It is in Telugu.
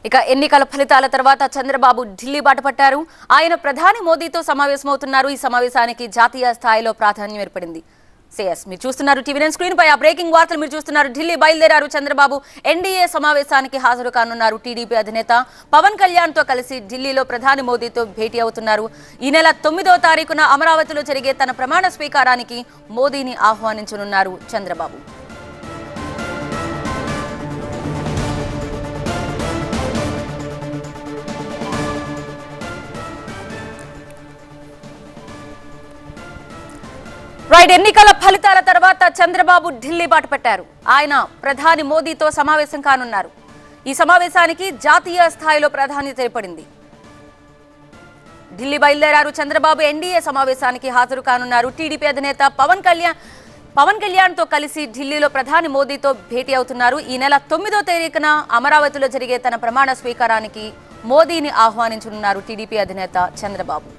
ఇక ఎన్నికల ఫలితాల తర్వాత చంద్రబాబు ఢిల్లీ బాట పట్టారు. ఆయన ప్రధాని మోదీతో సమావేశమవుతున్నారు. ఈ సమావేశానికి జాతీయ స్థాయిలో ప్రాధాన్యం ఏర్పడింది. సిఎస్ మీరు చూస్తున్నారు టీవీ9 స్క్రీన్ పై ఆ బ్రేకింగ్ వార్తలు మీరు చూస్తున్నారు. ఢిల్లీ బయలుదేరారు చంద్రబాబు. ఎన్డీఏ సమావేశానికి హాజరు కానున్నారు. టీడీపీ అధినేత పవన్ కళ్యాణ్ తో కలిసి ఢిల్లీలో ప్రధాని మోదీతో భేటీ అవుతున్నారు. ఈ నెల 9వ తారీఖున అమరావతిలో జరిగే తన ప్రమాణ స్వీకారానికి మోదీని ఆహ్వానించనున్నారు చంద్రబాబు. ఎన్నికల ఫలితాల తర్వాత చంద్రబాబు ఢిల్లీ బాట పెట్టారు. ఆయన ప్రధాని మోదీతో సమావేశం కానున్నారు. ఈ సమావేశానికి జాతీయ స్థాయిలో ప్రాధాన్యత ఏర్పడింది. ఢిల్లీ బయలుదేరారు చంద్రబాబు. ఎన్డీఏ సమావేశానికి హాజరు కానున్నారు. టీడీపీ అధినేత పవన్ కళ్యాణ్ తో కలిసి ఢిల్లీలో ప్రధాని మోదీతో భేటీ అవుతున్నారు. ఈ నెల 9వ తేదీన అమరావతిలో జరిగే తన ప్రమాణ స్వీకారానికి మోదీని ఆహ్వానించనున్నారు టీడీపీ అధినేత చంద్రబాబు.